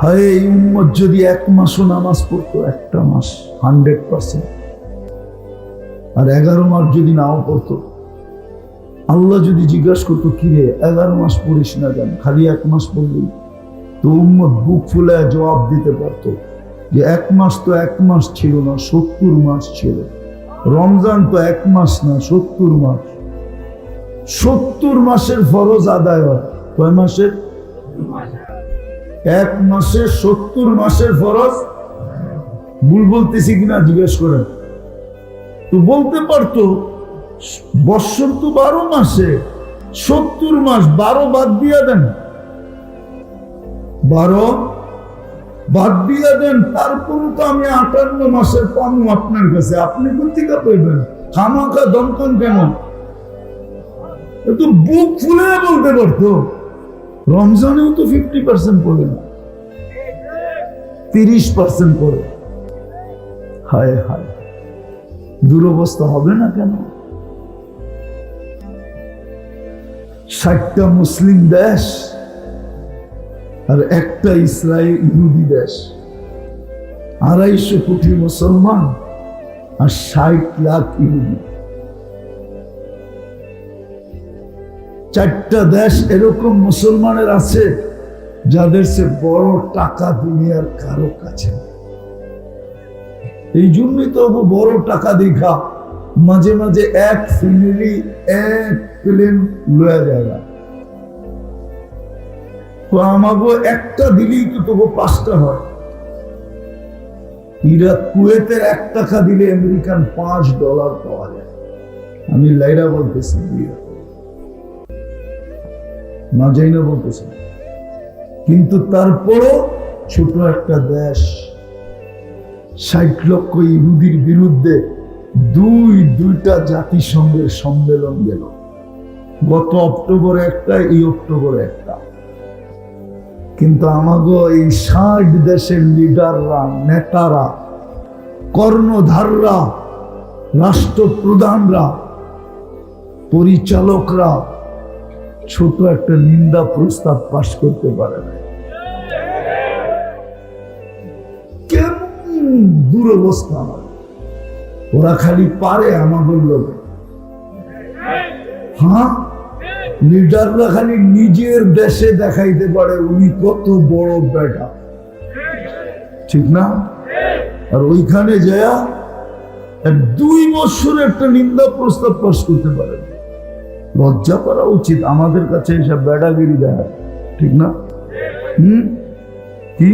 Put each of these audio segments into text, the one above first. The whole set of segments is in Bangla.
হায় এই উম্মত যদি এক মাসও নামাজ পড়তো, একটা মাস 100%, আর 11 মাস যদি নাও পড়তো, আল্লাহ যদি জিজ্ঞাসা করতো কিরে 11 মাস পড়িস না কেন, খালি 1 মাস পড়লি, তো উম্মত বুক ফুলে জবাব দিতে পারতো যে 1 মাস তো 1 মাস ছিল না, 70 মাস ছিল। রমজান তো 1 মাস না, 70 মাস। 70 মাসের ফরজ আদায় হয়। কয় মাসের? 1 মাসে 70 মাসের ফরজ। ভুল বলতেছি কিনা জিজ্ঞেস করেন। তো বলতে পারতো বৎসর তো 12 মাসে, 70 মাস, 12 বাদ দিয়া দেন, 12 বাদ দিয়া দেন, তারপর তো আমি 58 মাসের পাবো আপনার কাছে। আপনি কোথেকে পাইবেন? খামাখা দমকন কেন? একটু বুক ফুলে বলতে পারতো রমজানেও তো 50% পড়ে না, 30% পড়ে। হায় হায়, দুরবস্থা হবে না কেন? 60টা মুসলিম দেশ আর একটা ইসরায়েল ইহুদি দেশ, 250 কোটি মুসলমান আর 60 লাখ ইহুদি। 4টা দেশ এরকম মুসলমানের আছে যাদের সে বড় টাকা দুনিয়ার কারো কাছে। এই জন্যই তো বড় টাকা দেখা মাঝে মাঝে এক ফ্যামিলি এক প্লেন লয়া যায়। তো আমাকে একটা দিলেই তো তবু 5টা হয়। ইরাক কুয়েতের 1 টাকা দিলে আমেরিকান $5 পাওয়া যায়। আমি লাইরা বলতেছি, না যাই না বলতেছি, কিন্তু তারপরও ছোট একটা দেশ 60 লক্ষ ইহুদির বিরুদ্ধে দুইটা জাতিসংঘের সম্মেলন গেল। গত অক্টোবরে একটা, এই অক্টোবরে একটা। কিন্তু আমাগো এই 60 দেশের লিডাররা, নেতারা, কর্ণধাররা, রাষ্ট্রপ্রধানরা, পরিচালকরা ছোট একটা নিন্দা প্রস্তাব পাশ করতে পারে না। কেমন দুরবস্থা আমার। ওরা খালি পারে আমাদের লোক। হ্যাঁ, লিডাররা খালি নিজের দেশে দেখাইতে পারে উনি কত বড় বেটা, ঠিক না? আর ওইখানে যায় 2 বছর একটা নিন্দা প্রস্তাব পাশ করতে পারে। লজ্জা করা উচিত আমাদের কাছে এসব বেড়াগিরি দেয়, ঠিক না? কি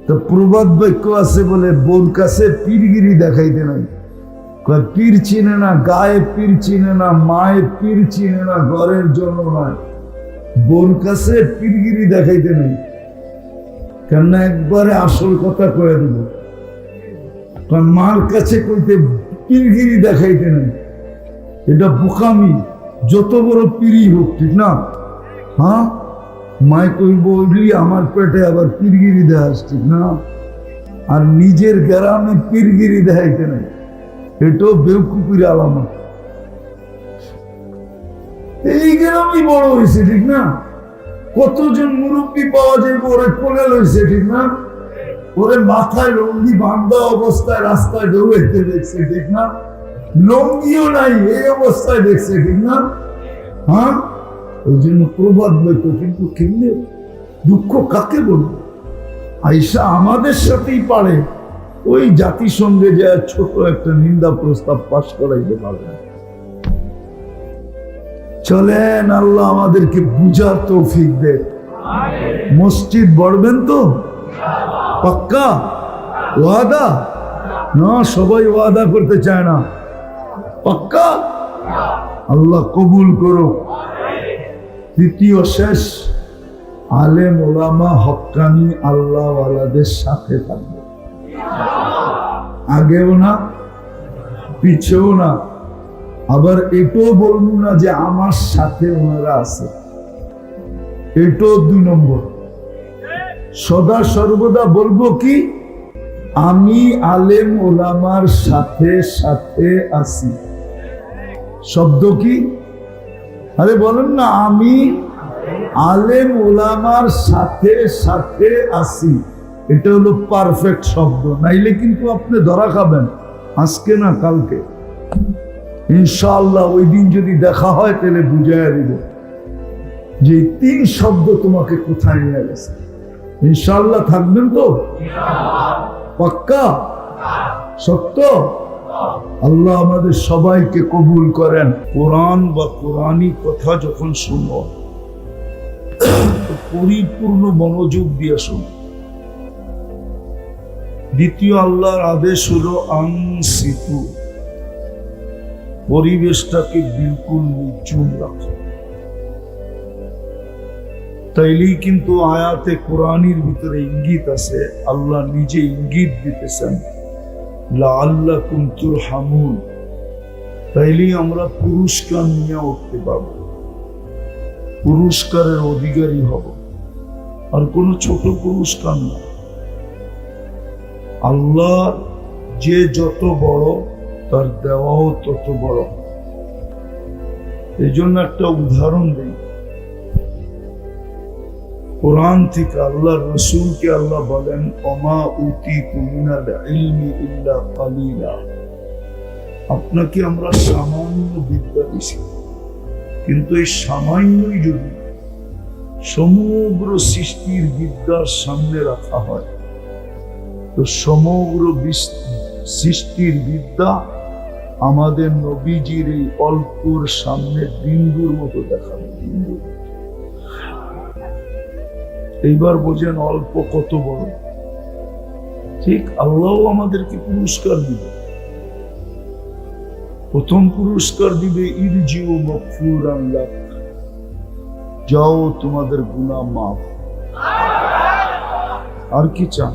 তো প্রবাদ বাক্য আছে বলে, বোর কাছে পীরগিরি দেখাইতে নাই। পীর চিনে না, গায়ে পীর চিনে না, মায়ের পীর চিনে না, ঘরের জন্য নয়। বোর কাছে পীরগিরি দেখাইতে নেই, কেননা একবারে আসল কথা কয়ে দেব। মার কাছে কইতে পীরগিরি দেখাইতে নেই, এটা বোকামি, যত বড় পীরই হোক, ঠিক না? হ্যাঁ, মায় কইব ওইলি আমার পেটে আবার পীরগিরি দেখাস, ঠিক না? আর নিজের গ্রামে পীরগিরি দেখাইতে নেই, এটাও বেউকুফির আলামত। এই গ্রামই বড় হয়েছে, ঠিক না? কতজন মুরব্বী পাওয়া যায় ওরে কোলে লইছে, ঠিক না? ওরে মাথায় লঙ্গি বান্ধা অবস্থায় রাস্তায় দৌড়াইতে দেখছে, ঠিক না? লঙ্গিও নাই, এই অবস্থায় দেখছে, ঠিক না? হ্যাঁ, ওই জন্য প্রবাদ বইতো। কিন্তু কেমনে দুঃখ কাকে বলবো? আইসা আমাদের সাথেই পারে ওই জাতিসংঘে যায় ছোট একটা নিন্দা প্রস্তাব পাশ করাইতে পারবে। চলেন, আল্লাহ আমাদেরকে বুঝার তৌফিক দে। মসজিদ বড়বেন তো? পাক্কা ওয়াদা? না, সবাই ওয়াদা করতে চায় না। পাক্কা? আল্লাহ কবুল করো। দ্বিতীয় শেষ, আলেম ওলামা হক্কানি আল্লাহওয়ালাদের সাথে থাকবে, আগেও না পিছেও না। আবার এটাও বলবো না যে আমার সাথে ওনারা আছে, এটাও 2 নম্বর। সদা সর্বদা বলবো কি, আমি আলেম ওলামার সাথে সাথে আছি। শব্দ কি? আরে বলেন না, আমি আলেম ওলামার সাথে সাথে আসি, এটা হলো পারফেক্ট শব্দ। নাইলে কিন্তু আপনি ধরা খাবেন, আজকে না কালকে ইনশাআল্লাহ। ওই দিন যদি দেখা হয় তাহলে বুঝাইয়া দিব যে তিন শব্দ তোমাকে কোথায় নিয়ে গেছে। ইনশাআল্লাহ থাকবেন তো? পাক্কা? সত্য? আল্লাহ আমাদের সবাইকে কবুল করেন। কোরআন বা কোরআনী কথা যখন শুনো, পরিপূর্ণ মনোযোগ দিয়ে শুনো। দ্বিতীয় আল্লাহর আদেশ হলো আনসিতু, পরিবেশটাকে বিলকুল নির্জুম রাখো। তাইলেই কিন্তু আয়াতে কোরআনের ভিতরে ইঙ্গিত আছে, আল্লাহ নিজে ইঙ্গিত দিতেছেন লাআল্লাকুম তুরহামুন। তাইলেই আমরা পুরস্কার নিয়ে উঠতে পারব, পুরস্কারের অধিকারী হব। আর কোনো ছোট পুরস্কার না। আল্লাহ যে যত বড়, তার দেওয়াও তত বড়। এই জন্য একটা উদাহরণ দিই। কোরআন থেকে আল্লাহ রসুলকে আল্লাহ বলেন ওমা উতীতু মিনাল ইলমি ইল্লা কালিলা। আপনাকে আমরা সামান্য বিদ্যা দিছি, কিন্তু এই সামান্যই যদি সমগ্র সৃষ্টির বিদ্যার সামনে রাখা হয়, তো সমগ্র সৃষ্টির বিদ্যা আমাদের নবীজির এই অল্পর সামনে বিন্দুর মতো দেখাবে। বিন্দু। এইবার বোঝেন অল্প কত বড়। ঠিক আল্লাহ আমাদেরকে পুরস্কার দিবে। প্রথম পুরস্কার দিবে ইরজিউ মাগফুরান লাক, যাও তোমাদের গুনাহ মাফ। আর কি চান?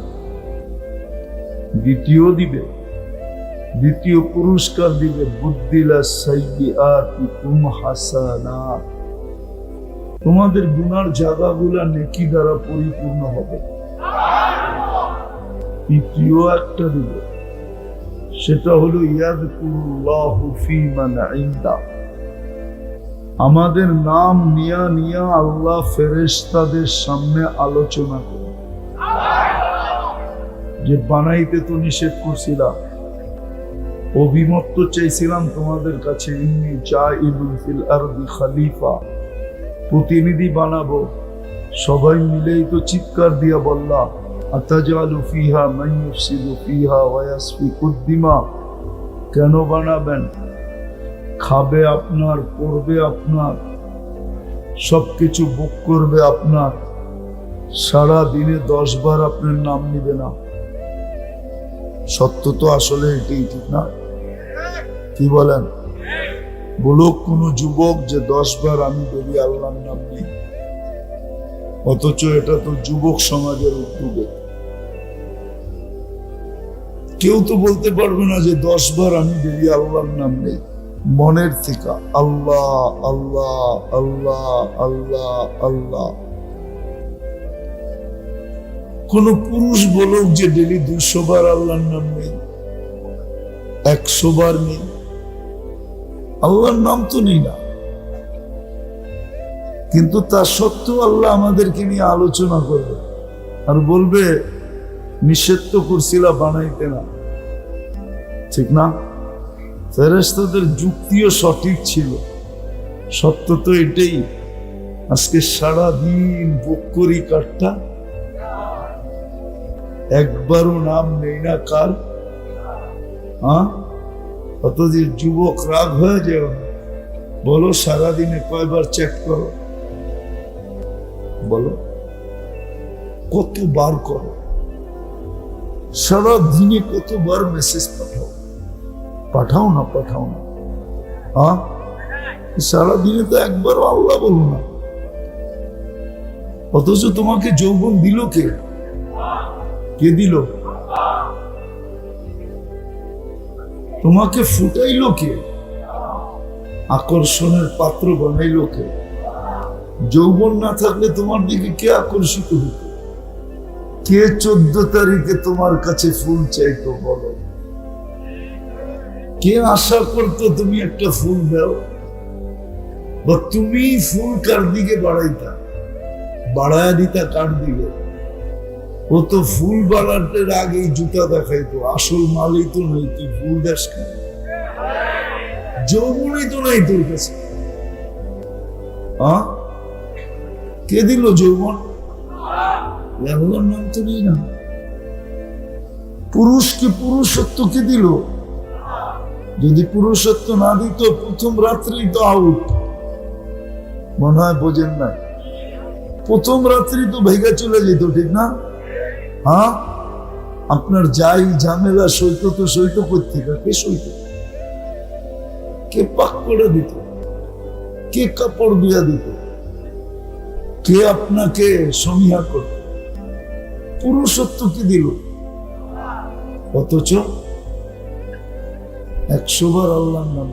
দ্বিতীয় পুরস্কার দিবে বুদ্দিলা সাইয়্যাতিকুম হাসানাত, তোমাদের গুনার জায়গাগুলা নেকি দ্বারা পরিপূর্ণ হবে। তৃতীয় একটা দিবে, সেটা হলো ইয়াযকুরুল্লাহু ফী মান ইনদা, আমাদের নাম নিয়া নিয়া আল্লাহ ফেরেশতাদের সামনে আলোচনা করে। যে বানাইতে তো নিষেধ করছিলাম, অভিমত চাইছিলাম তোমাদের কাছে, ইন্নী জাইলুন ফিল আরদি খলিফা, প্রতিনিধি বানাবো। সবাই মিলেই তো চিৎকার দিয়া বললা আতাজালু ফিহা মান ইউফসিদু ফিহা ওয়া ইয়াসফিকুদ দিমা। কেন বানাবেন? খাবে আপনার, পড়বে আপনার, সবকিছু বুক করবে আপনার, সারা দিনে 10 বার আপনার নাম নিবে না। সত্য তো আসলে এটাই, ঠিক না? কি বলেন? বলুক কোন যুবক যে 10 বার আমি বলি আল্লাহর নাম নেই, অথচ এটা তো যুবক সমাজের উদ্যোগে। কেউ তো বলতে পারবে না যে 10 বার আমি বলি আল্লাহর নাম নেই। মনের থেকে আল্লাহ আল্লাহ আল্লাহ আল্লাহ আল্লাহ। কোন পুরুষ বলুক যে ডেলি 200 বার আল্লাহর নাম নেই, 100 বার নেই, আল্লাহর নাম তো নেই না। কিন্তু তা সত্ত্বেও আল্লাহ আমাদেরকে নিয়ে আলোচনা করবে আর বলবে নিষেধ তো করছিলা বানাইতে না, ঠিক না? ফেরেশতাদের যুক্তিও সঠিক ছিল, সত্য তো এটাই। আজকে সারাদিন বুক করি কারটা, একবারও নাম নেই না কার। অত যে যুবক রাগ হয়ে যায়, বলো সারাদিনে কয়বার চেক করো? বলো কতবার করো? সারাদিনে কতবার মেসেজ পাঠাও? পাঠাও না, পাঠাও না। সারাদিনে তো একবারও আল্লাহ বলো না। অথচ তোমাকে যৌবন দিল কে? কে দিল? তোমাকে ফুটাইলো কে? আকর্ষণের পাত্র বানাইলো কে? যৌবন না থাকলে তোমার দিকে কে আকর্ষিত হতো? কে 14 তারিখে তোমার কাছে ফুল চাইতো? বলো, কে আশা করতো তুমি একটা ফুল দাও? বা তুমি ফুল কার দিকে বাড়াইতা, বাড়ায় দিতা কার দিকে? ও তো ফুল বাড়ানোর আগেই জুতা দেখাইতো, আসল মালই তো নেই, তুই ফুল দেশ কেন? যৌবনই তো নাই তোর কাছে। কে দিল যৌবন? আল্লাহর নাম তো নেই না। পুরুষকে পুরুষত্ব কে দিল? যদি পুরুষত্ব না দিত প্রথম রাত্রেই তো আউট। মনে হয় বোঝেন নাই, প্রথম রাত্রি তো ভেঙে চলে যেত, ঠিক না? হ্যাঁ, আপনার যাই ঝামেলা সইত তো সইত করতে, কে সইত? কে পাক করে দিত? কে কাপড় দিয়া দিত? কে আপনাকে সমীহা করত? পুরুষত্ব কি দিল? অথচ 100 বার আল্লাহর নাম